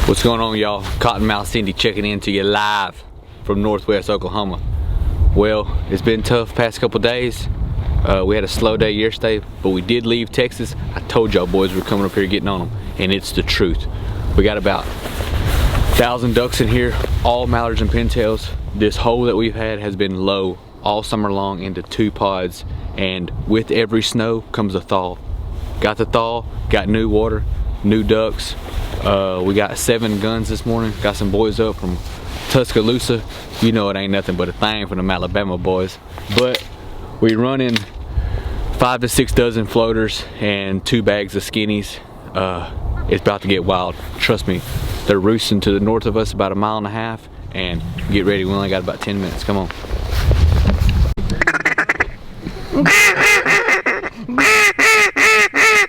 What's going on, y'all? Cottonmouth Cindy checking in to you live from Northwest Oklahoma. Well, it's been tough past couple days. We had a slow day yesterday, but we did leave Texas. I told y'all boys we're coming up here getting on them, and it's the truth. We got about 1,000 ducks in here, all mallards and pintails. This hole that we've had has been low all summer long into 2 pods, and with every snow comes a thaw. Got the thaw, got new water, new ducks. We got 7 guns this morning. Got some boys up from Tuscaloosa. You know it ain't nothing but a thing from them Alabama boys. But we running 5 to 6 dozen floaters and 2 bags of skinnies. It's about to get wild. Trust me. They're roosting to the north of us about 1.5 miles, and get ready. We only got about 10 minutes. Come on.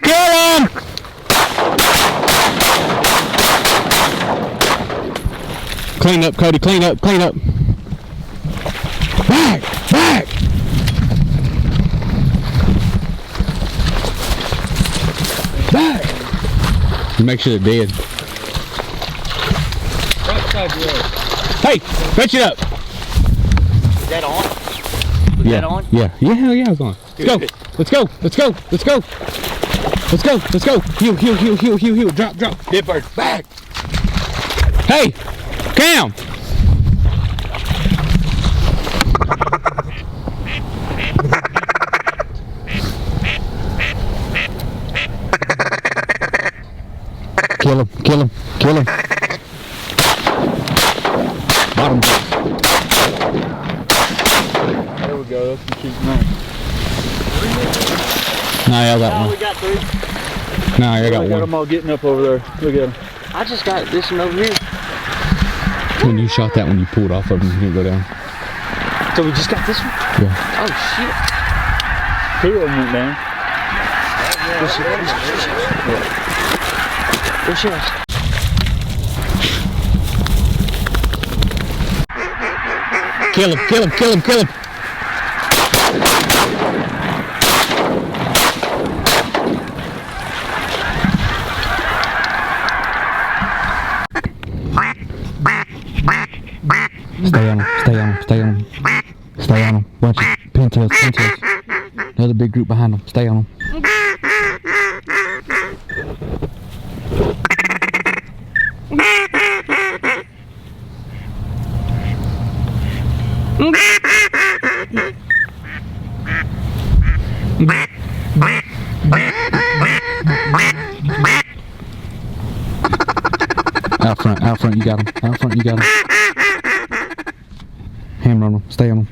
Get him! Clean up, Cody, clean up, clean up. Back, back. Back. Make sure they're dead. Hey, fetch it up. Is that on? Was that on? Yeah, hell yeah, it's on. Let's go, let's go, let's go, let's go. Let's go, let's go. Heel, drop. Dead bird, back. Hey, Cam. Kill him. Bottom. There we go, that's some cheap money. Nah, I got one. We got 3. Nah, I got got one. them all getting up over there. Look at them. I just got this one over here. When you shot that one, you pulled off of him, you didn't go down. So we just got this one? Yeah. Oh shit. 2 of them went down. Where's yours? Kill him. Stay on him. Bunch of pintails. Another big group behind them. Stay on them. Out front, you got him. Hammer on him, stay on him.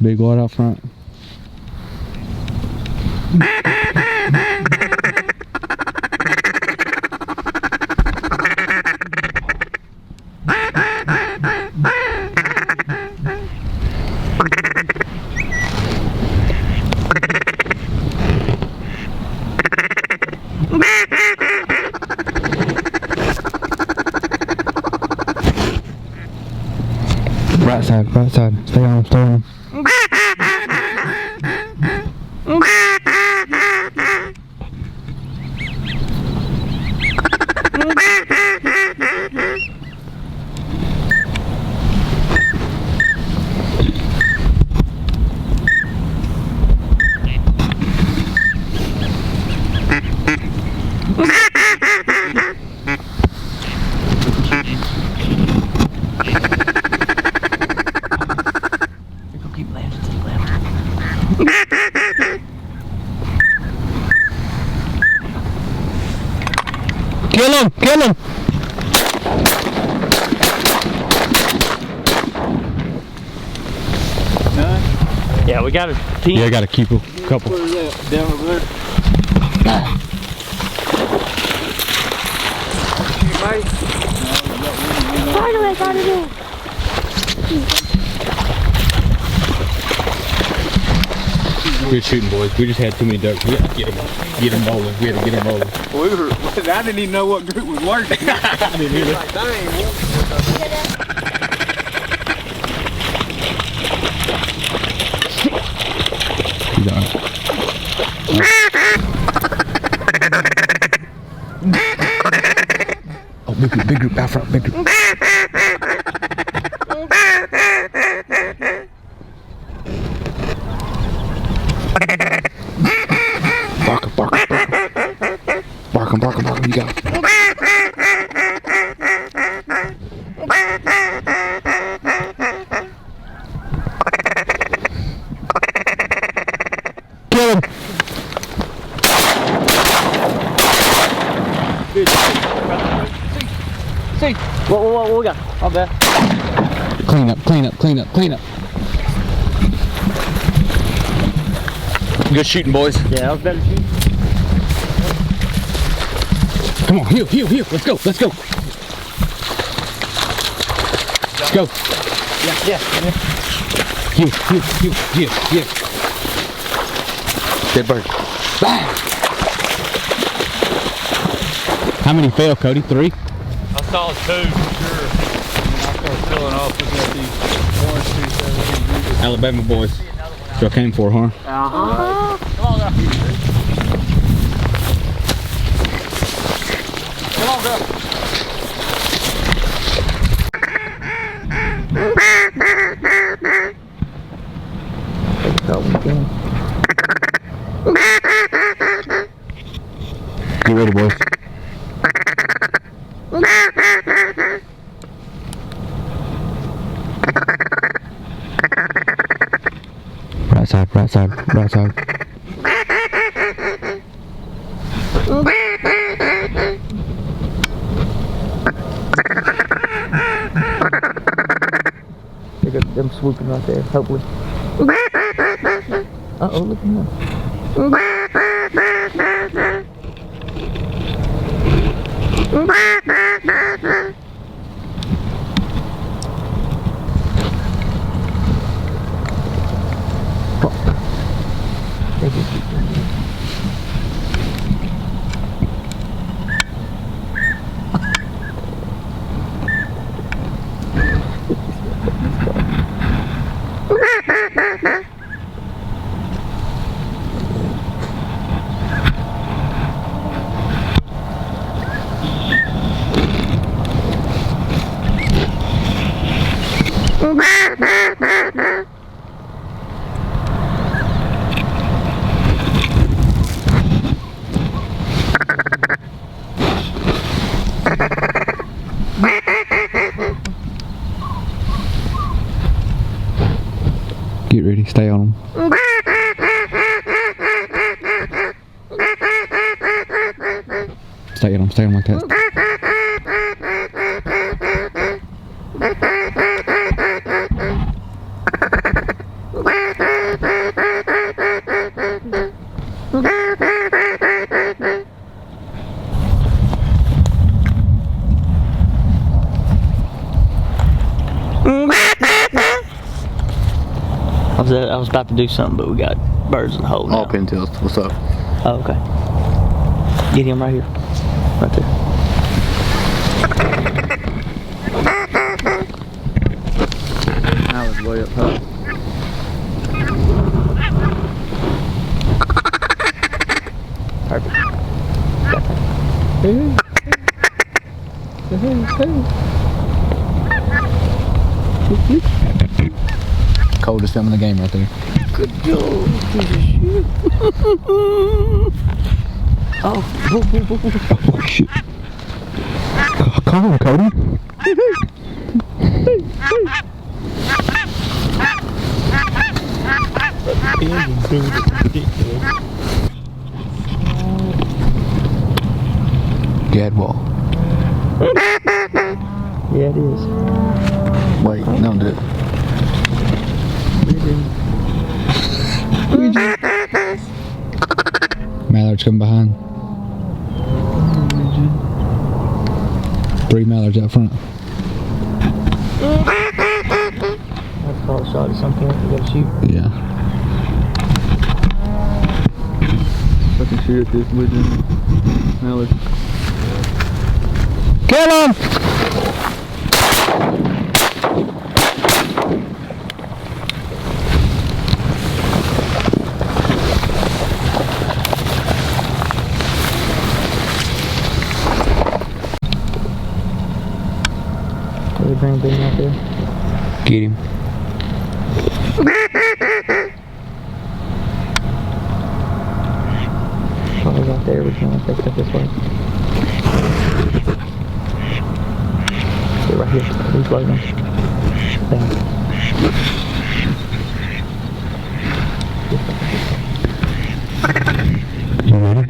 Big wad out front. Right side. Stay on him. Kill him! None? Yeah, we got a team. Yeah, I gotta keep a couple. Where's that? Down over there. Finally, I got it in. Good shooting, boys. We just had too many ducks. We had to get them rolling. I didn't even know what group was working. I didn't either. Victor. Bark him, bark him, bark him. Bark him, bark him, you got him. Kill him! See? What we got? My bad. Clean up, clean up, clean up, clean up. Good shooting, boys. Yeah, that was better shooting. Come on, heal. Let's go. Let's go. Yeah. Heal. Dead bird. Bang! How many fell, Cody? 3? I saw 2 for sure. And I started filling off looking at these 1, 2, 7, 8. Alabama boys. Y'all came for, huh? Uh-huh. Come on, girl. Come on, girl. Get ready, boys. Right side. Look at them swooping right there, hopefully. Uh-oh, look at him. Get ready, stay on them. Stay on them like that. I was about to do something, but we got birds in the hole now. All pintails. What's up? Oh, okay. Get him right here. Right there. I was way up high. Perfect. Coldest film in the game right there. Good job. Oh, Oh shit. Call him, Cody. Gadwall. yeah, it is. Wait, no, do it. Mallards come behind. 3 mallards out front. I'll call a shot at some point. We gotta shoot. Yeah. I can shoot at this widget. Mallard. Kill him! the green bean out there. Get him. Probably out there, but you want to take stuff this way. Stay right here. He's loading. Down. You ready?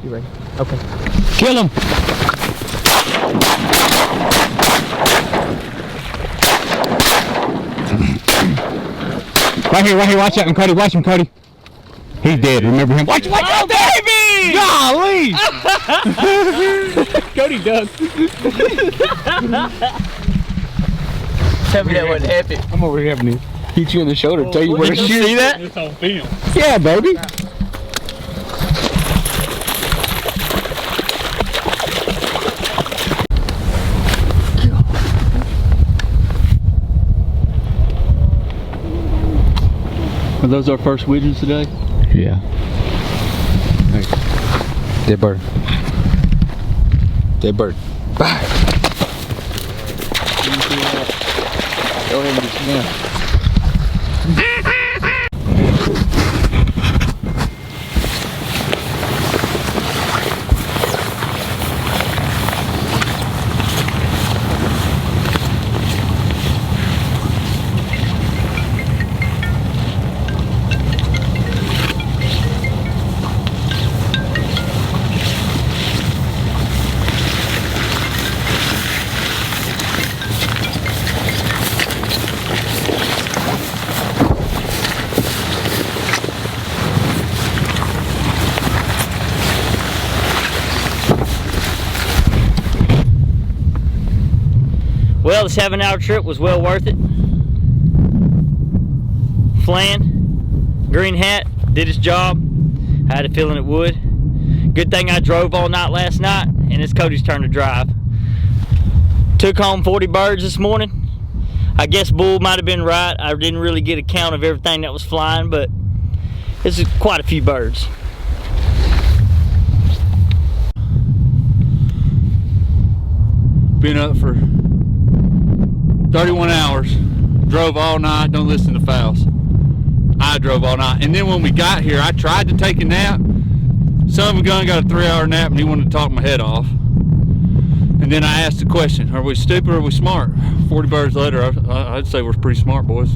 You ready? Okay. Kill him! Right here, watch out, Cody, watch him, Cody. He's dead, remember him? Watch out, baby! Golly! Cody ducked. Tell me that wasn't epic. I'm over here having to hit you in the shoulder, tell you where to shoot. See that? It's on film. Yeah, baby. Are those our first widgets today? Yeah. Hey. Dead bird. Dead bird. Bye. Go ahead and get some down. Well, the 7-hour trip was well worth it. Flan, green hat, did its job. I had a feeling it would. Good thing I drove all night last night, and it's Cody's turn to drive. Took home 40 birds this morning. I guess Bull might have been right. I didn't really get a count of everything that was flying, but it's quite a few birds. Been up for 31 hours, drove all night, don't listen to fouls. I drove all night, and then when we got here, I tried to take a nap. Son of a gun got a 3-hour nap, and he wanted to talk my head off. And then I asked the question, are we stupid or are we smart? 40 birds later, I'd say we're pretty smart, boys.